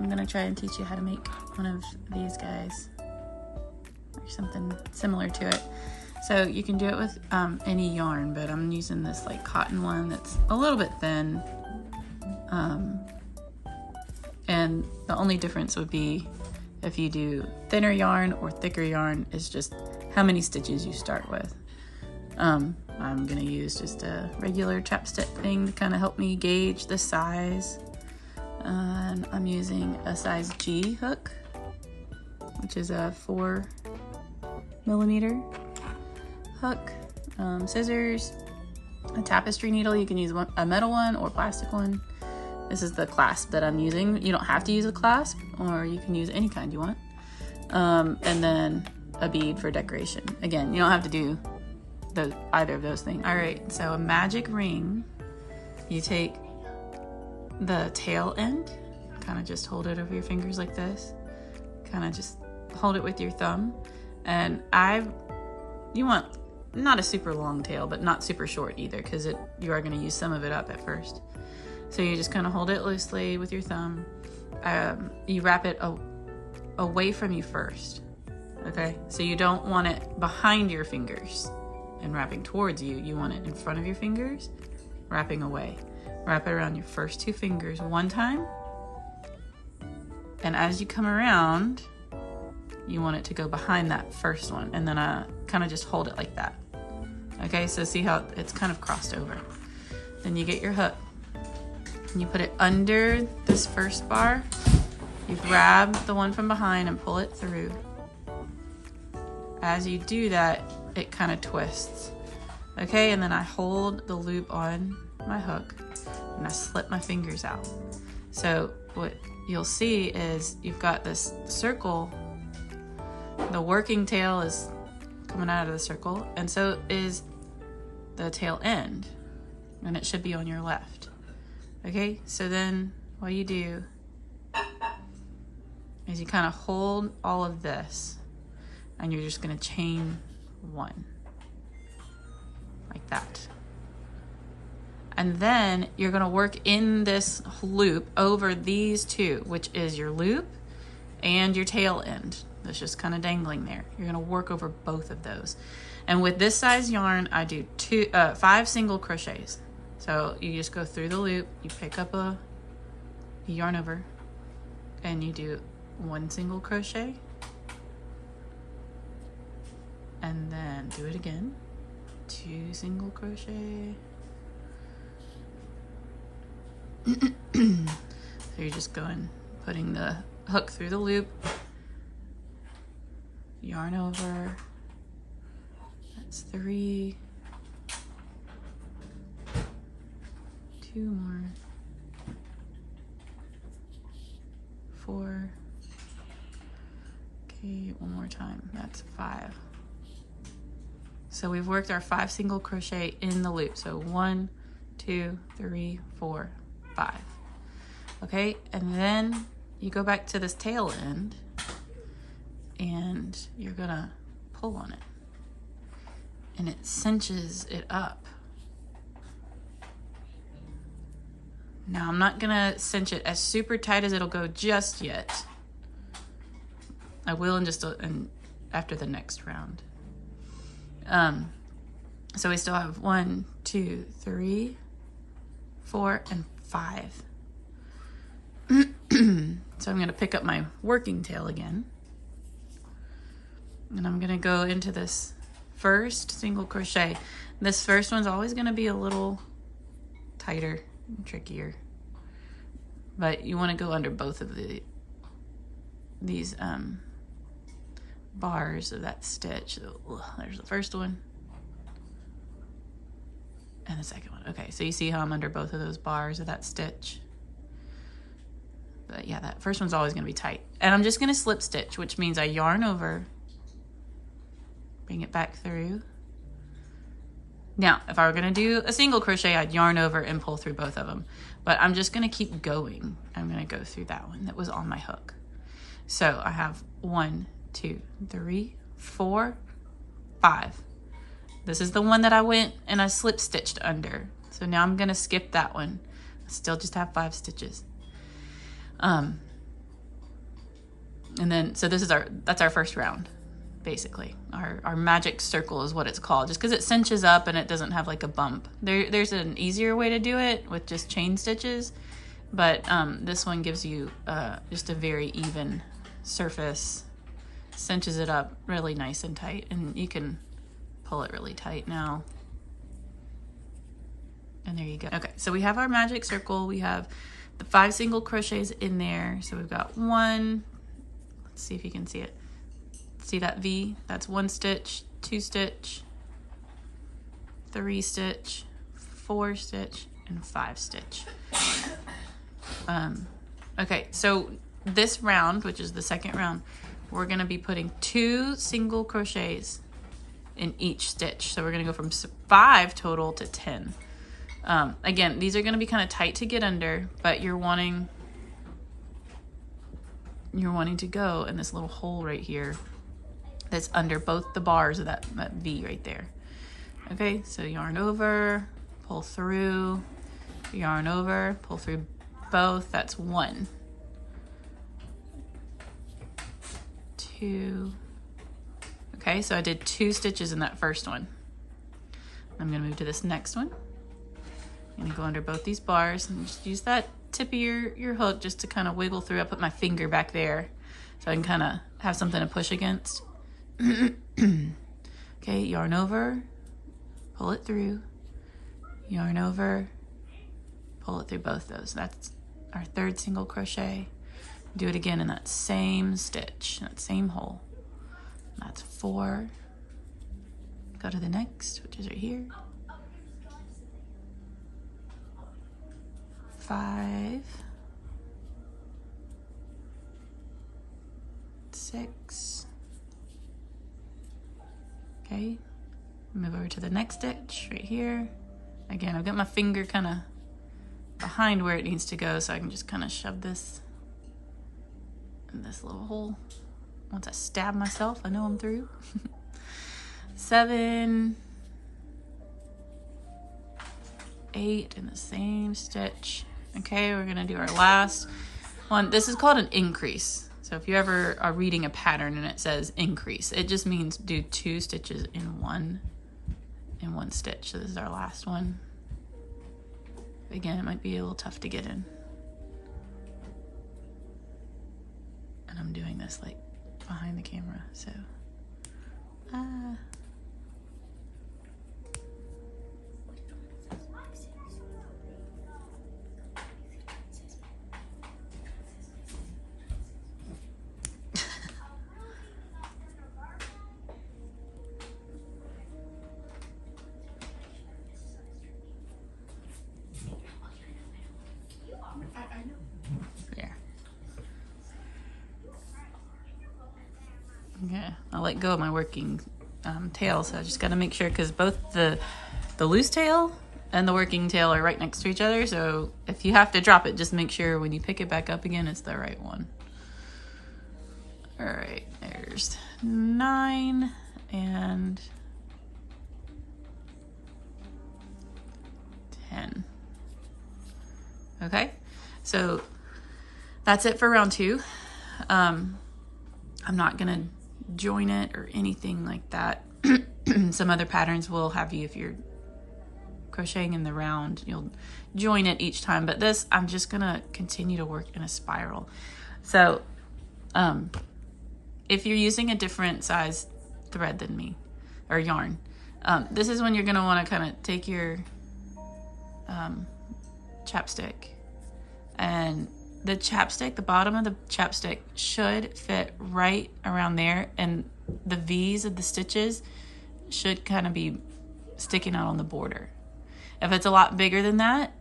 I'm gonna try and teach you how to make one of these guys or something similar to it. So you can do it with any yarn, but I'm using this like cotton one that's a little bit thin. And the only difference would be if you do thinner yarn or thicker yarn is just how many stitches you start with. I'm gonna use just a regular chapstick thing to kind of help me gauge the size. And I'm using a size G hook, which is a 4mm hook, scissors, a tapestry needle. You can use a metal one or plastic one. This is the clasp that I'm using. You don't have to use a clasp, or you can use any kind you want. And then a bead for decoration. Again, you don't have to do either of those things. All right, so a magic ring, you take the tail end, kind of just hold it over your fingers like this, kind of just hold it with your thumb, and you want not a super long tail, but not super short either, because you are going to use some of it up at first. So you just kind of hold it loosely with your thumb. You wrap it away from you first, okay? So you don't want it behind your fingers and wrapping towards you. You want it in front of your fingers, wrapping away. Wrap it around your first 2 fingers one time. And as you come around, you want it to go behind that first one. And then kind of just hold it like that. Okay, so see how it's kind of crossed over. Then you get your hook. And you put it under this first bar. You grab the one from behind and pull it through. As you do that, it kind of twists. Okay, and then I hold the loop on my hook and I slip my fingers out. So what you'll see is you've got this circle. The working tail is coming out of the circle, and so is the tail end, and it should be on your left. Okay, so then what you do is you kind of hold all of this, and you're just going to chain 1 like that. And then you're going to work in this loop over these 2, which is your loop and your tail end. That's just kind of dangling there. You're going to work over both of those. And with this size yarn, I do 5 single crochets. So you just go through the loop, you pick up a yarn over, and you do 1 single crochet, and then do it again, 2 single crochet. So you're just putting the hook through the loop, yarn over, that's 3, 2 more, 4, okay, 1 more time, that's 5. So we've worked our 5 single crochet in the loop. So 1, 2, 3, 4, 5. Okay, and then you go back to this tail end and you're gonna pull on it, and it cinches it up. Now I'm not gonna cinch it as super tight as it'll go just yet. I will after the next round. So we still have 1, 2, 3, 4, and 5. So I'm going to pick up my working tail again, and I'm going to go into this first single crochet. This first one's always going to be a little tighter and trickier, but you want to go under both of these bars of that stitch. So, there's the first one and the second one. Okay, so you see how I'm under both of those bars of that stitch? But yeah, that first one's always going to be tight. And I'm just going to slip stitch, which means I yarn over, bring it back through. Now, if I were going to do a single crochet, I'd yarn over and pull through both of them. But I'm just going to keep going. I'm going to go through that one that was on my hook. So I have 1, 2, 3, 4, 5. This is the one that I went and I slip stitched under. So now I'm going to skip that one. I still just have 5 stitches. And then, so this is that's our first round, basically. Our magic circle is what it's called, just because it cinches up and it doesn't have like a bump. There's an easier way to do it with just chain stitches, but this one gives you just a very even surface, cinches it up really nice and tight, and you can pull it really tight now. And there you go. Okay, so we have our magic circle. We have the 5 single crochets in there. So we've got 1, let's see if you can see it. See that V? That's 1 stitch, 2 stitch, 3 stitch, 4 stitch, and 5 stitch. Okay, so this round, which is the second round, we're gonna be putting 2 single crochets in each stitch. So we're gonna go from 5 total to 10. Again, these are gonna be kind of tight to get under, but you're wanting to go in this little hole right here that's under both the bars of that V right there. Okay, so yarn over, pull through, yarn over, pull through both. That's 1, 2. Okay, so I did 2 stitches in that first one. I'm gonna move to this next one. I'm gonna go under both these bars and just use that tip of your hook just to kind of wiggle through. I put my finger back there so I can kind of have something to push against. Okay, yarn over, pull it through, yarn over, pull it through both those. That's our 3rd single crochet. Do it again in that same stitch, that same hole. That's 4. Go to the next, which is right here. 5, 6. Okay, move over to the next stitch right here. Again, I've got my finger kind of behind where it needs to go, so I can just kind of shove this in this little hole. Once I stab myself, I know I'm through. 7, 8 in the same stitch. Okay, we're gonna do our last one. This is called an increase. So if you ever are reading a pattern and it says increase, it just means do 2 stitches in one stitch. So this is our last one. Again, it might be a little tough to get in. And I'm doing this like behind the camera, so okay, I'll let go of my working tail, so I just got to make sure, because both the loose tail and the working tail are right next to each other, so if you have to drop it, just make sure when you pick it back up again, it's the right one. All right, there's 9 and 10. Okay, so that's it for round 2. I'm not gonna join it or anything like that. Some other patterns will have you, if you're crocheting in the round, you'll join it each time, but this, I'm just gonna continue to work in a spiral. So if you're using a different size thread than me, or yarn, this is when you're gonna wanna kind of take your chapstick, and the chapstick, the bottom of the chapstick should fit right around there, and the V's of the stitches should kind of be sticking out on the border. If it's a lot bigger than that,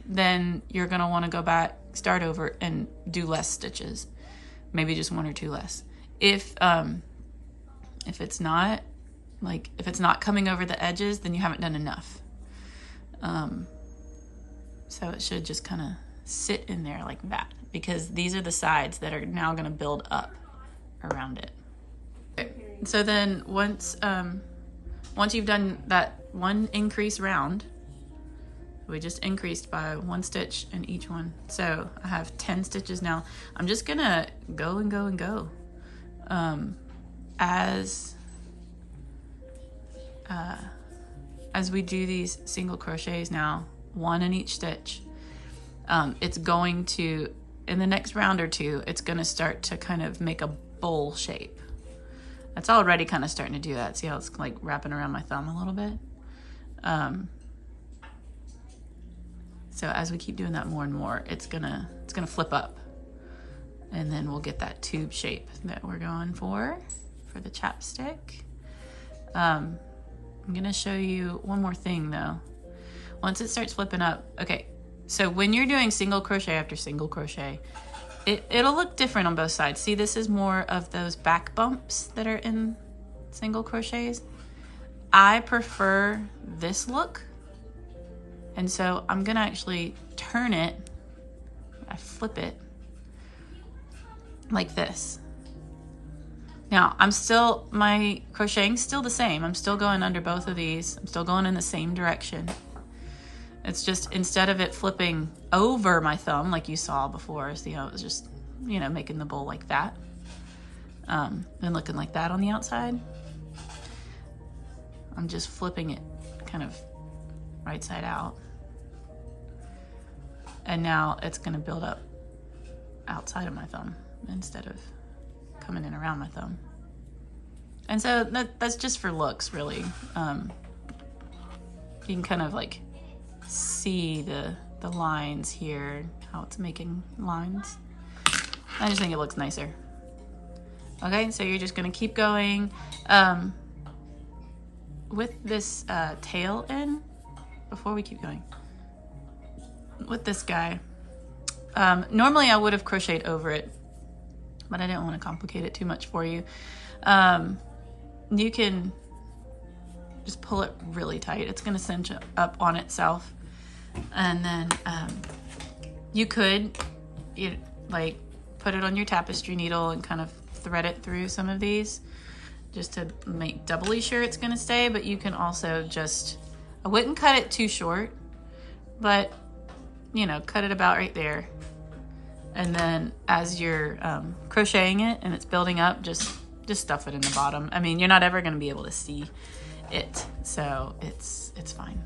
then you're gonna wanna go back, start over, and do less stitches. Maybe just 1 or 2 less. If it's not, like, if it's not coming over the edges, then you haven't done enough. So it should just kind of sit in there like that, because these are the sides that are now going to build up around it. Okay. So then once you've done that 1 increase round, we just increased by 1 stitch in each one. So I have 10 stitches now. I'm just gonna go and go and go as we do these single crochets now, one in each stitch, it's going to, in the next round or two, it's going to start to kind of make a bowl shape. It's already kind of starting to do that. See how it's like wrapping around my thumb a little bit? So as we keep doing that more and more, it's gonna flip up, and then we'll get that tube shape that we're going for the chapstick. I'm gonna show you one more thing though. Once it starts flipping up, okay, so when you're doing single crochet after single crochet, it'll look different on both sides. See, this is more of those back bumps that are in single crochets. I prefer this look, and so I'm gonna actually turn it, I flip it like this. Now, my crocheting's still the same. I'm still going under both of these. I'm still going in the same direction. It's just, instead of it flipping over my thumb like you saw before, see how it was just, you know, making the bowl like that, and looking like that on the outside. I'm just flipping it kind of right side out. And now it's gonna build up outside of my thumb instead of coming in around my thumb. And so that's just for looks, really. You can kind of like see the lines here, how it's making lines. I just think it looks nicer. Okay, so you're just gonna keep going. With this tail in, before we keep going, with this guy, normally I would have crocheted over it, but I didn't want to complicate it too much for you. You can just pull it really tight. It's gonna cinch up on itself. And then you could like put it on your tapestry needle and kind of thread it through some of these just to make doubly sure it's gonna stay, but you can also just, I wouldn't cut it too short, but you know, cut it about right there. And then as you're crocheting it and it's building up, just stuff it in the bottom. I mean, you're not ever gonna be able to see it, so it's fine.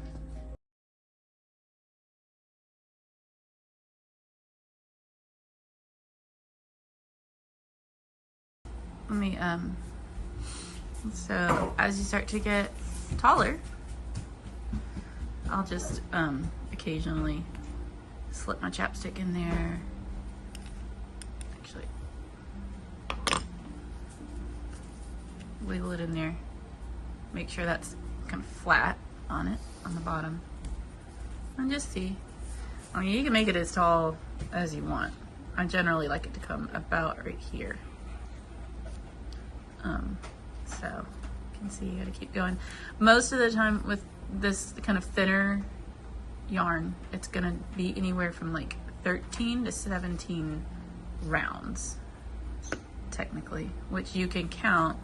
Let me, so as you start to get taller, I'll just occasionally slip my chapstick in there. Actually, wiggle it in there. Make sure that's kind of flat on it, on the bottom. And just see. I mean, you can make it as tall as you want. I generally like it to come about right here. So you can see you gotta keep going. Most of the time with this kind of thinner yarn, it's gonna be anywhere from like 13 to 17 rounds, technically, which you can count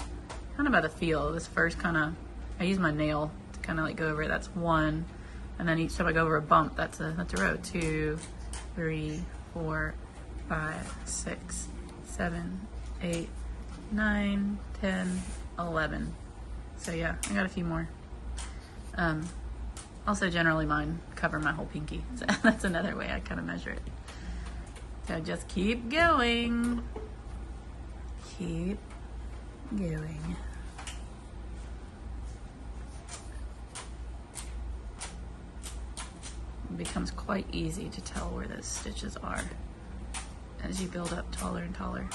kind of by the feel. This first kind of, I use my nail to kind of like go over it. That's one. And then each time I go over a bump, that's a row. 2, 3, 4, 5, 6, 7, 8, 9, 10, 11. So yeah, I got a few more. Also generally mine cover my whole pinky. So that's another way I kind of measure it. So just keep going. Keep going. It becomes quite easy to tell where those stitches are as you build up taller and taller.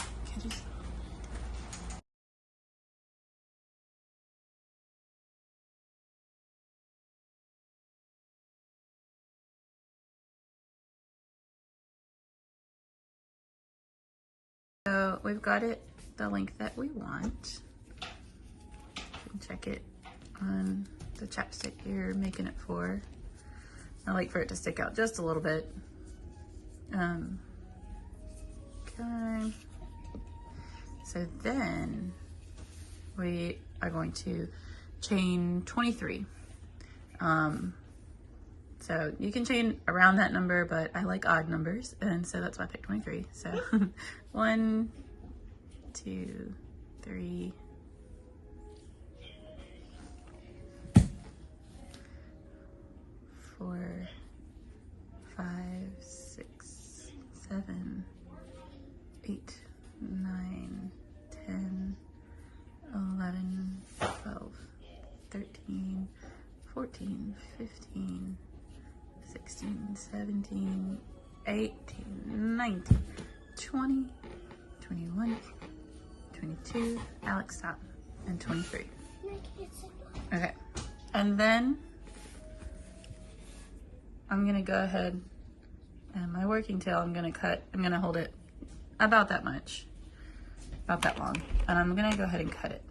So we've got it the length that we want. You can check it on the chapstick you're making it for. I like for it to stick out just a little bit. Okay. So then we are going to chain 23. So you can chain around that number, but I like odd numbers, and so that's why I picked 23. So 1, 2, 3, 4, 5, 6, 7, 8, 9, 10, 11, 12, 13, 14, 15, 16, 17, 18, 19, 20, 21, 22, Alex stop, and 23. Okay, and then I'm gonna go ahead and my working tail, I'm gonna hold it about that much, about that long, and I'm gonna go ahead and cut it.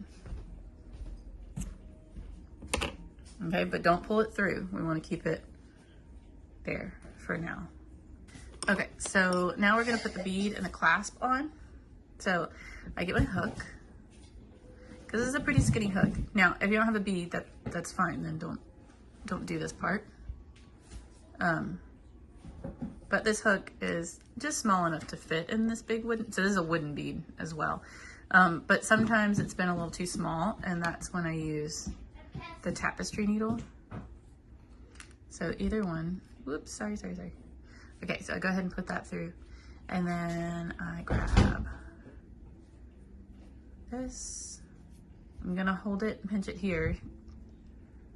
Okay, but don't pull it through. We wanna keep it there for now. Okay, so now we're gonna put the bead and the clasp on. So I get my hook, because this is a pretty skinny hook. Now, if you don't have a bead, that's fine, then don't do this part. But this hook is just small enough to fit in this big wooden, so this is a wooden bead as well. But sometimes it's been a little too small, and that's when I use the tapestry needle. So either one, whoops, sorry. Okay, so I go ahead and put that through, and then I grab this. I'm gonna hold it and pinch it here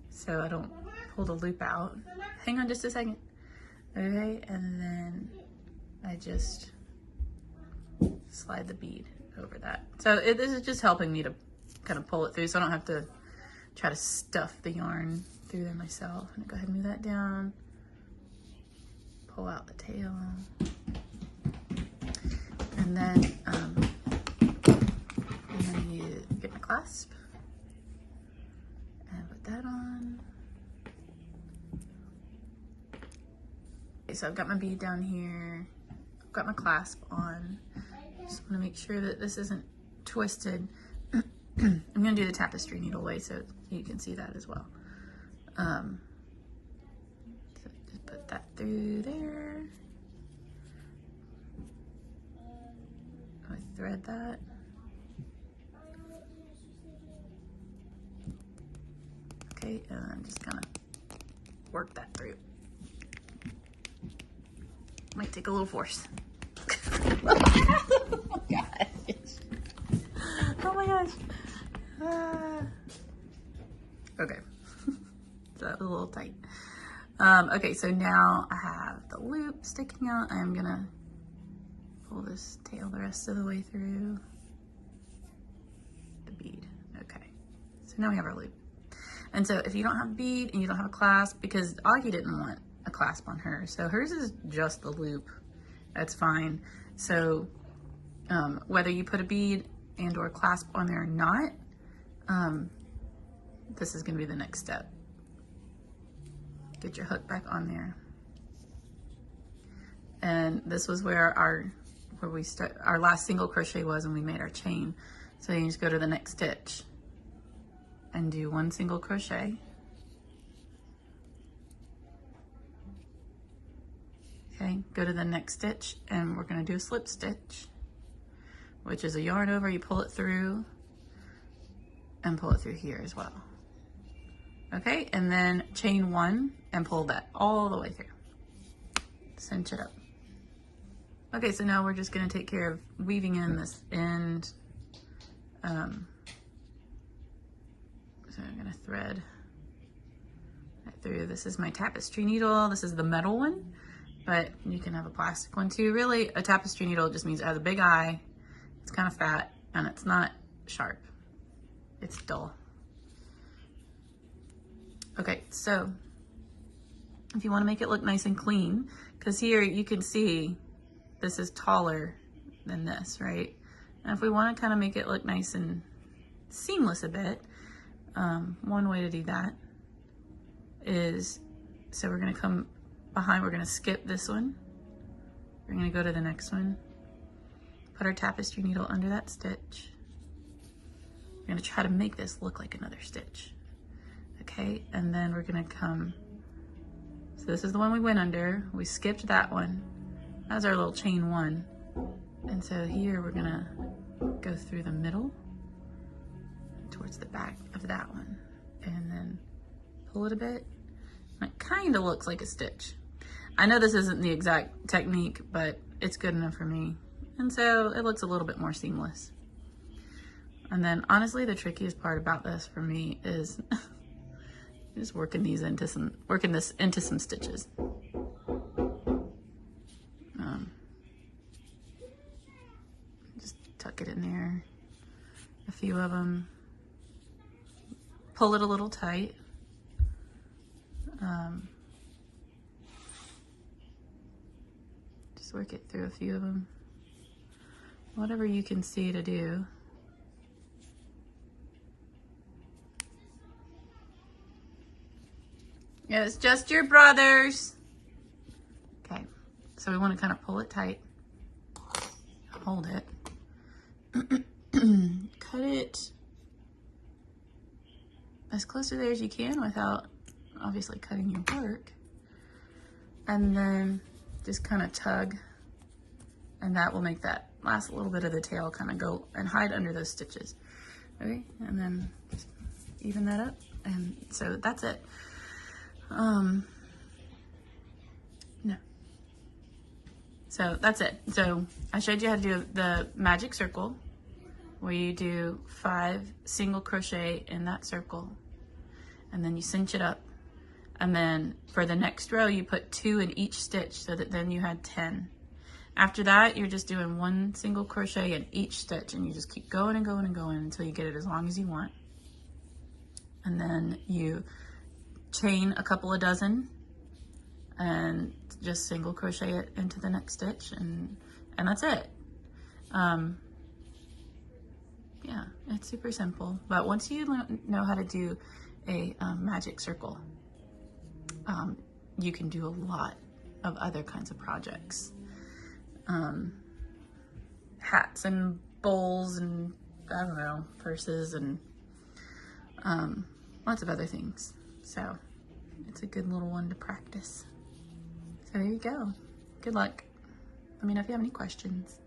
so I don't pull the loop out. Hang on just a second. Okay, and then I just slide the bead over that. So this is just helping me to kind of pull it through so I don't have to try to stuff the yarn through there myself. I'm gonna go ahead and move that down, pull out the tail, and then I'm gonna get my clasp and put that on. Okay, so I've got my bead down here, I've got my clasp on. Just want to make sure that this isn't twisted. I'm gonna do the tapestry needle way so you can see that as well. So just put that through there. I thread that. Okay, and I'm just gonna work that through. Might take a little force. Oh my gosh. Oh my gosh. Okay. So that was a little tight. Okay, so now I have the loop sticking out. I'm gonna pull this tail the rest of the way through the bead. Okay. So now we have our loop. And so if you don't have a bead and you don't have a clasp, because Augie didn't want a clasp on her, so hers is just the loop, that's fine. So whether you put a bead and or clasp on there or not, this is going to be the next step. Get your hook back on there, and this was where our last single crochet was when we made our chain. So you just go to the next stitch and do one single crochet. Okay, go to the next stitch, and we're going to do a slip stitch, which is a yarn over, you pull it through and pull it through here as well. Okay, and then chain one and pull that all the way through. Cinch it up. Okay, so now we're just going to take care of weaving in this end. So I'm going to thread right through. This is my tapestry needle. This is the metal one, but you can have a plastic one too. Really, a tapestry needle just means it has a big eye, it's kind of fat, and it's not sharp. It's dull. Okay, so if you want to make it look nice and clean, because here you can see this is taller than this, right? And if we want to kind of make it look nice and seamless a bit, one way to do that is, so we're going to come behind, we're going to skip this one, we're going to go to the next one, put our tapestry needle under that stitch. We're going to try to make this look like another stitch. Okay, and then we're going to come, so this is the one we went under, we skipped that one, that's our little chain one, and so here we're going to go through the middle towards the back of that one and then pull it a bit. And it kind of looks like a stitch. I know this isn't the exact technique, but it's good enough for me. And so it looks a little bit more seamless. And then honestly, the trickiest part about this for me is just working this into some stitches. Just tuck it in there, a few of them. Pull it a little tight. Just work it through a few of them. Whatever you can see to do. Yeah, it's just your brothers. Okay, so we want to kind of pull it tight. Hold it. Cut it as close to there as you can without obviously cutting your work. And then just kind of tug, and that will make that last little bit of the tail kind of go and hide under those stitches. Okay, and then just even that up. And so that's it. No. So that's it. So I showed you how to do the magic circle, where you do 5 single crochet in that circle, and then you cinch it up. And then for the next row, you put 2 in each stitch, so that then you had 10. After that, you're just doing 1 single crochet in each stitch, and you just keep going and going and going until you get it as long as you want. And then you chain a couple of dozen and just single crochet it into the next stitch, and that's it. Yeah, it's super simple. But once you know how to do a magic circle, you can do a lot of other kinds of projects. Hats and bowls and, I don't know, purses and lots of other things. So it's a good little one to practice. So there you go. Good luck. Let me know if you have any questions.